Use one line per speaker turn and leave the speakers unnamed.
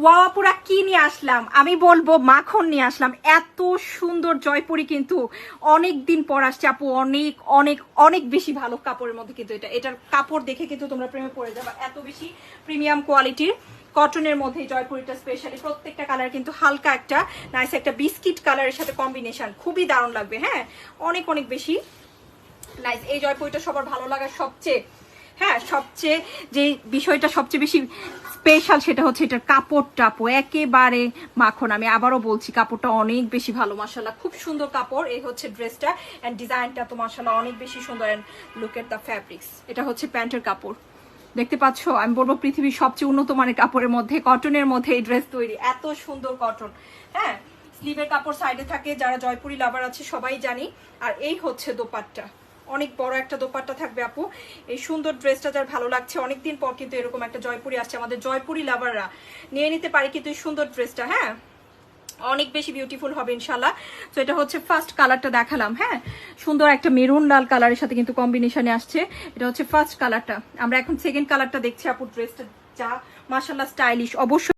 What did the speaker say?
Wow পুরা কি নিয়ে আসলাম, আমি বলবো মাখন নিয়ে আসলাম। এত সুন্দর জয়পুরি কিন্তু অনেক দিন পর আসছে আপু, অনেক অনেক অনেক বেশি ভালো কাপড়ের মধ্যে কিন্তু এটার কাপড় দেখে কিন্তু তোমরা প্রেমে পড়ে যাবে, এত বেশি প্রিমিয়াম কোয়ালিটির কটনের মধ্যে জয়পুরিটা স্পেশালি। প্রত্যেকটা কালার কিন্তু হালকা একটা নাইস একটা বিস্কিট কালারের সাথে কম্বিনেশন, খুবই দারুণ লাগবে। হ্যাঁ, অনেক অনেক বেশি নাইস। এই জয়পুরিটা সবার ভালো লাগার সবচেয়ে, হ্যাঁ সবচেয়ে যে বিষয়টা সবচেয়ে বেশি স্পেশাল সেটা হচ্ছে এটার কাপড়টা আপু একেবারে মাখন। আমি আবারও বলছি কাপড়টা অনেক বেশি ভালো, মাশাআল্লাহ খুব সুন্দর কাপড়। এই হচ্ছে ড্রেসটা এন্ড ডিজাইনটা তো মাশাআল্লাহ অনেক বেশি সুন্দর। And look at the fabrics, এটা হচ্ছে প্যান্টের কাপড়, দেখতে পাচ্ছ। আমি বলবো পৃথিবীর সবচেয়ে উন্নত মানের কাপড়ের মধ্যে, কটনের মধ্যে এই ড্রেস তৈরি, এত সুন্দর কটন। হ্যাঁ, স্লিভের কাপড় সাইডে থাকে, যারা জয়পুরি লাভার আছে সবাই জানি। আর এই হচ্ছে দোপাট্টা, অনেক বড় একটা দোপাট্টা থাকবে আপু। এই সুন্দর ড্রেসটা যার ভালো লাগছে, অনেকদিন পর কিন্তু এরকম একটা জয়পুরি আসছে, আমাদের জয়পুরি লাভাররা নিয়ে নিতে পারে কিন্তু এই সুন্দর ড্রেসটা। হ্যাঁ, অনেক বেশি বিউটিফুল হবে ইনশাল্লাহ। তো এটা হচ্ছে ফার্স্ট কালারটা দেখালাম। হ্যাঁ, সুন্দর একটা মেরুন লাল কালারের সাথে কিন্তু কম্বিনেশনে আসছে। এটা হচ্ছে ফার্স্ট কালারটা। আমরা এখন সেকেন্ড কালারটা দেখছি আপু। ড্রেসটা যা মাশাল্লাহ স্টাইলিশ, অবশ্যই